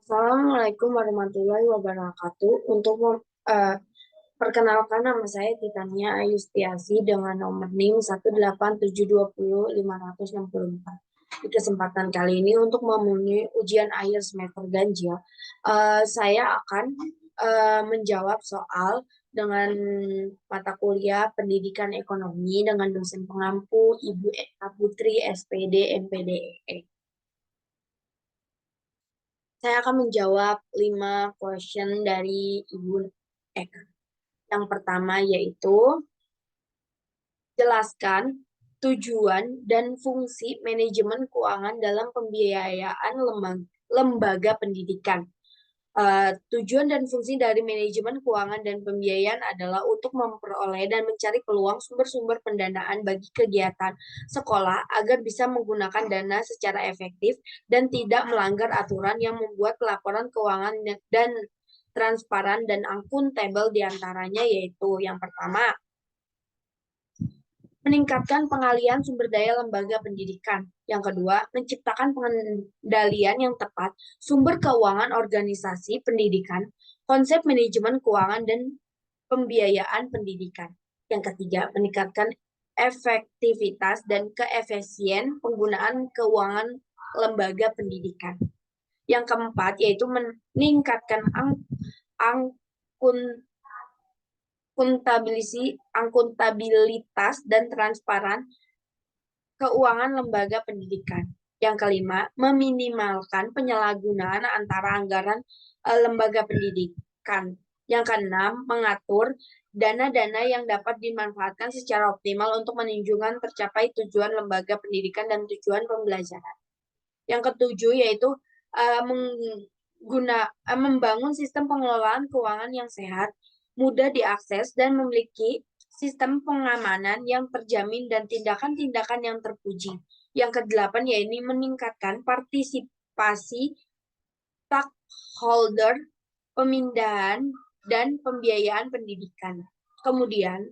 Assalamualaikum warahmatullahi wabarakatuh. Perkenalkan, nama saya Titania Ayustiasi dengan nomor NIM 187205664. Di kesempatan kali ini untuk memenuhi ujian akhir semester ganjil, saya akan menjawab soal dengan mata kuliah Pendidikan Ekonomi dengan dosen pengampu Ibu Eka Putri SPD MPDE. Saya akan menjawab 5 question dari Ibu Eka. Yang pertama yaitu, jelaskan tujuan dan fungsi manajemen keuangan dalam pembiayaan lembaga pendidikan. Tujuan dan fungsi dari manajemen keuangan dan pembiayaan adalah untuk memperoleh dan mencari peluang sumber-sumber pendanaan bagi kegiatan sekolah agar bisa menggunakan dana secara efektif dan tidak melanggar aturan yang membuat laporan keuangan dan transparan dan akuntabel diantaranya yaitu yang pertama, meningkatkan pengalian sumber daya lembaga pendidikan. Yang kedua, menciptakan pengendalian yang tepat sumber keuangan organisasi pendidikan, konsep manajemen keuangan dan pembiayaan pendidikan. Yang ketiga, meningkatkan efektivitas dan keefisien penggunaan keuangan lembaga pendidikan. Yang keempat, yaitu meningkatkan akuntabilitas dan transparan keuangan lembaga pendidikan. Yang kelima, meminimalkan penyalahgunaan antara anggaran lembaga pendidikan. Yang keenam, mengatur dana-dana yang dapat dimanfaatkan secara optimal untuk menunjukkan tercapai tujuan lembaga pendidikan dan tujuan pembelajaran. Yang ketujuh yaitu membangun sistem pengelolaan keuangan yang sehat, mudah diakses, dan memiliki sistem pengamanan yang terjamin dan tindakan-tindakan yang terpuji. Yang kedelapan yaitu meningkatkan partisipasi stakeholder, pemindahan, dan pembiayaan pendidikan. Kemudian,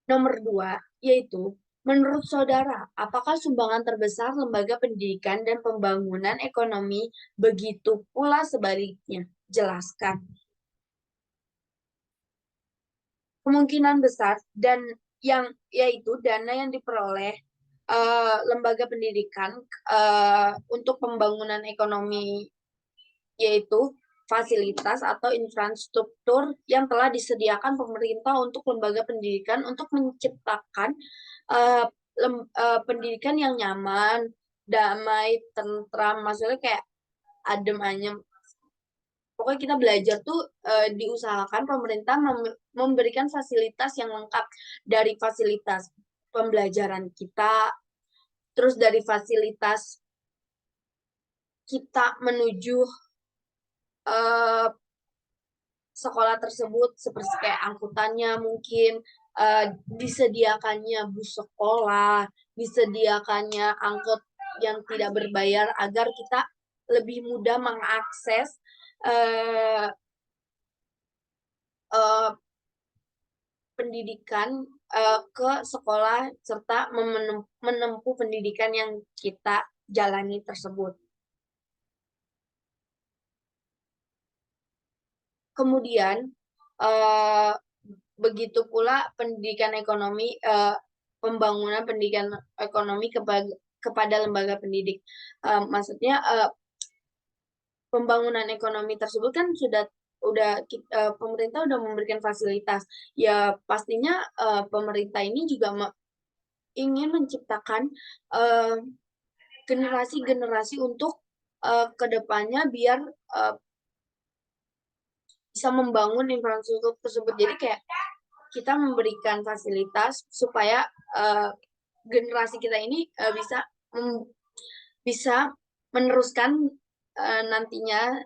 nomor 2 yaitu, menurut saudara, apakah sumbangan terbesar lembaga pendidikan dan pembangunan ekonomi, begitu pula sebaliknya? Jelaskan. Kemungkinan besar dan yang yaitu dana yang diperoleh lembaga pendidikan untuk pembangunan ekonomi yaitu fasilitas atau infrastruktur yang telah disediakan pemerintah untuk lembaga pendidikan untuk menciptakan pendidikan yang nyaman, damai, tentram, maksudnya kayak adem ayem. Pokoknya kita belajar tuh diusahakan pemerintah memberikan fasilitas yang lengkap, dari fasilitas pembelajaran kita, terus dari fasilitas kita menuju uh, sekolah tersebut seperti kayak angkutannya mungkin, disediakannya bus sekolah, disediakannya angkot yang tidak berbayar agar kita lebih mudah mengakses uh, uh, pendidikan ke sekolah serta menempuh pendidikan yang kita jalani tersebut. Kemudian begitu pula pendidikan ekonomi, pembangunan pendidikan ekonomi kepada lembaga pendidik. Maksudnya pembangunan ekonomi tersebut kan pemerintah udah memberikan fasilitas. Ya pastinya pemerintah ini juga ingin menciptakan generasi-generasi untuk kedepannya biar bisa membangun infrastruktur tersebut. Jadi kayak kita memberikan fasilitas supaya generasi kita ini bisa meneruskan nantinya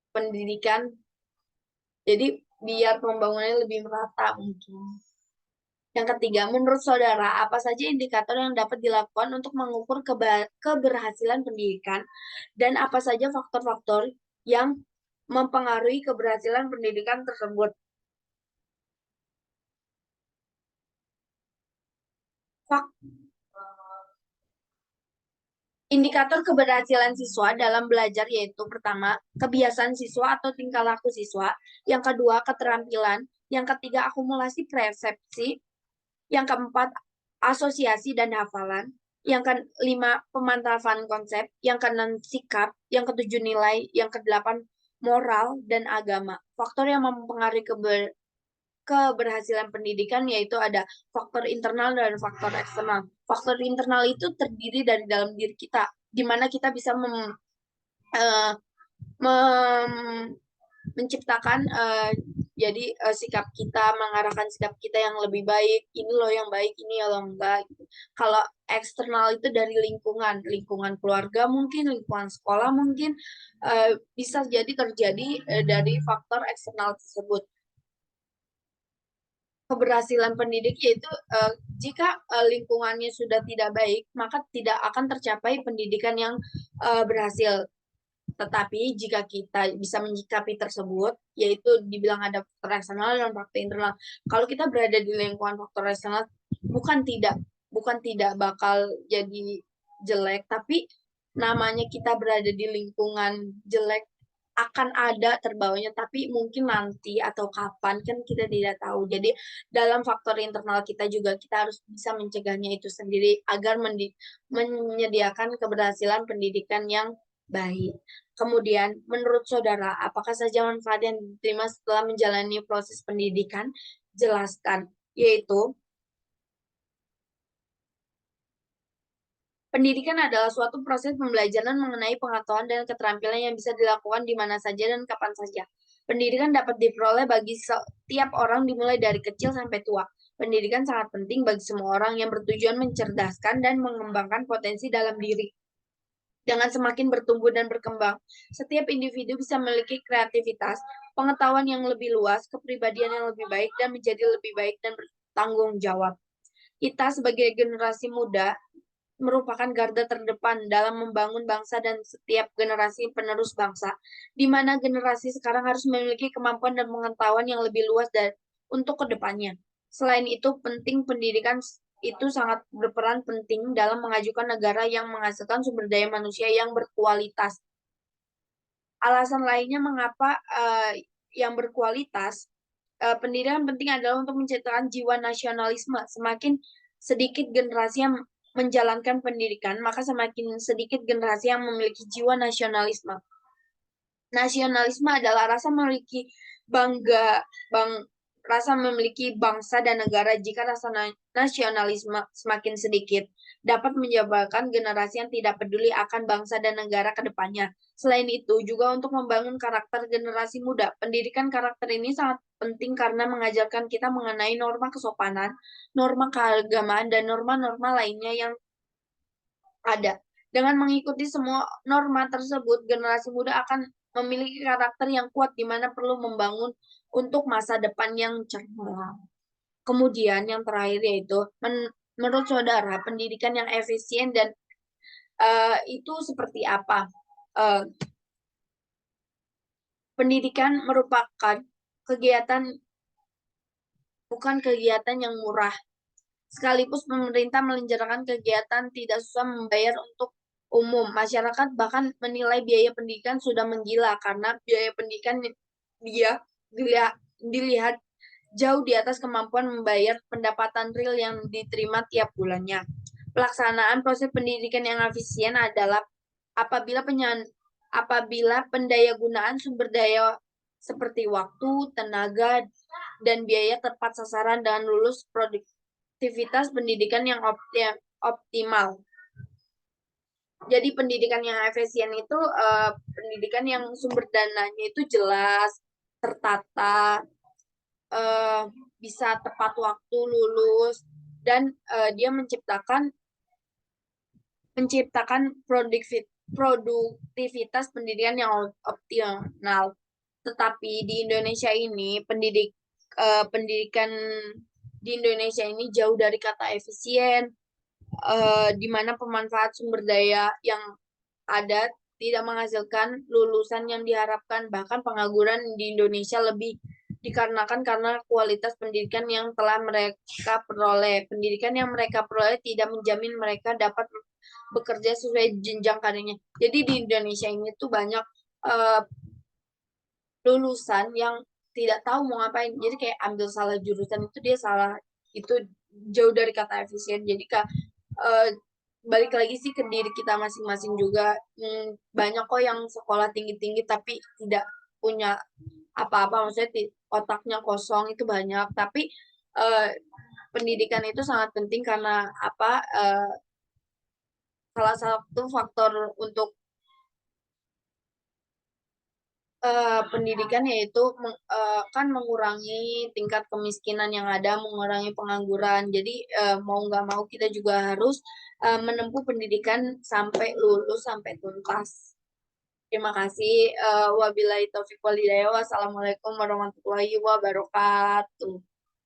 pendidikan. Jadi biar pembangunannya lebih merata mungkin. Yang ketiga, menurut saudara, apa saja indikator yang dapat dilakukan untuk mengukur keberhasilan pendidikan dan apa saja faktor-faktor yang mempengaruhi keberhasilan pendidikan tersebut? Indikator keberhasilan siswa dalam belajar yaitu pertama, kebiasaan siswa atau tingkah laku siswa, yang kedua, keterampilan, yang ketiga, akumulasi persepsi, yang keempat, asosiasi dan hafalan, yang kelima, pemantapan konsep, yang keenam, sikap, yang ketujuh, nilai, yang kedelapan, moral dan agama. Faktor yang mempengaruhi keberhasilan pendidikan yaitu ada faktor internal dan faktor eksternal. Faktor internal itu terdiri dari dalam diri kita, di mana kita bisa eh, mem- menciptakan jadi sikap kita, mengarahkan sikap kita yang lebih baik. Ini loh yang baik, ini loh enggak. Gitu. Kalau eksternal itu dari lingkungan, lingkungan keluarga mungkin, lingkungan sekolah mungkin bisa jadi terjadi dari faktor eksternal tersebut. Keberhasilan pendidik yaitu jika lingkungannya sudah tidak baik, maka tidak akan tercapai pendidikan yang berhasil. Tetapi jika kita bisa menyikapi tersebut, yaitu dibilang ada faktor eksternal dan faktor internal. Kalau kita berada di lingkungan faktor eksternal, bukan tidak bakal jadi jelek, tapi namanya kita berada di lingkungan jelek akan ada terbawanya, tapi mungkin nanti atau kapan kan kita tidak tahu. Jadi dalam faktor internal kita juga kita harus bisa mencegahnya itu sendiri agar menyediakan keberhasilan pendidikan yang baik. Kemudian, menurut saudara, apakah saja manfaat yang diterima setelah menjalani proses pendidikan? Jelaskan, yaitu pendidikan adalah suatu proses pembelajaran mengenai pengetahuan dan keterampilan yang bisa dilakukan di mana saja dan kapan saja. Pendidikan dapat diperoleh bagi setiap orang dimulai dari kecil sampai tua. Pendidikan sangat penting bagi semua orang yang bertujuan mencerdaskan dan mengembangkan potensi dalam diri. Dengan semakin bertumbuh dan berkembang, setiap individu bisa memiliki kreativitas, pengetahuan yang lebih luas, kepribadian yang lebih baik, dan menjadi lebih baik dan bertanggung jawab. Kita sebagai generasi muda merupakan garda terdepan dalam membangun bangsa dan setiap generasi penerus bangsa, di mana generasi sekarang harus memiliki kemampuan dan pengetahuan yang lebih luas dan untuk kedepannya. Selain itu, penting pendidikan itu sangat berperan penting dalam mengajukan negara yang menghasilkan sumber daya manusia yang berkualitas. Alasan lainnya mengapa yang berkualitas, pendidikan penting adalah untuk menciptakan jiwa nasionalisme. Semakin sedikit generasi yang menjalankan pendidikan, maka semakin sedikit generasi yang memiliki jiwa nasionalisme. Nasionalisme adalah bang, rasa memiliki bangsa dan negara. Jika rasa nasionalisme semakin sedikit, dapat menyebabkan generasi yang tidak peduli akan bangsa dan negara ke depannya. Selain itu, juga untuk membangun karakter generasi muda. Pendidikan karakter ini sangat penting karena mengajarkan kita mengenai norma kesopanan, norma keagamaan, dan norma-norma lainnya yang ada. Dengan mengikuti semua norma tersebut, generasi muda akan memiliki karakter yang kuat di mana perlu membangun untuk masa depan yang cerah. Kemudian yang terakhir yaitu menurut saudara pendidikan yang efisien dan itu seperti apa? Uh, Pendidikan merupakan kegiatan bukan kegiatan yang murah. Sekalipun pemerintah melenjarkan kegiatan tidak susah membayar untuk umum. Masyarakat bahkan menilai biaya pendidikan sudah menggila karena biaya pendidikan dia dilihat jauh di atas kemampuan membayar pendapatan real yang diterima tiap bulannya. Pelaksanaan proses pendidikan yang efisien adalah apabila pendaya gunaan sumber daya seperti waktu, tenaga, dan biaya tepat sasaran dengan lulus produktivitas pendidikan yang optimal. Jadi pendidikan yang efisien itu pendidikan yang sumber dananya itu jelas, tertata, bisa tepat waktu lulus, dan dia menciptakan produktivitas pendidikan yang optimal. Tetapi di Indonesia ini pendidikan di Indonesia ini jauh dari kata efisien, di mana pemanfaat sumber daya yang ada tidak menghasilkan lulusan yang diharapkan. Bahkan pengangguran di Indonesia lebih dikarenakan karena kualitas pendidikan yang telah mereka peroleh. Pendidikan yang mereka peroleh tidak menjamin mereka dapat bekerja sesuai jenjang karirnya. Jadi di Indonesia ini tuh banyak eh, lulusan yang tidak tahu mau ngapain. Jadi kayak ambil salah jurusan itu dia salah itu jauh dari kata efisien. Jadi kak balik lagi sih ke diri kita masing-masing juga. Banyak kok yang sekolah tinggi-tinggi tapi tidak punya apa-apa, maksudnya otaknya kosong itu banyak. Tapi eh, pendidikan itu sangat penting karena apa? Salah satu faktor untuk pendidikan yaitu kan mengurangi tingkat kemiskinan yang ada, mengurangi pengangguran. Jadi mau nggak mau kita juga harus menempuh pendidikan sampai lulus, sampai tuntas. Terima kasih. Wabillahi taufiq walhidayah. Wassalamualaikum warahmatullahi wabarakatuh.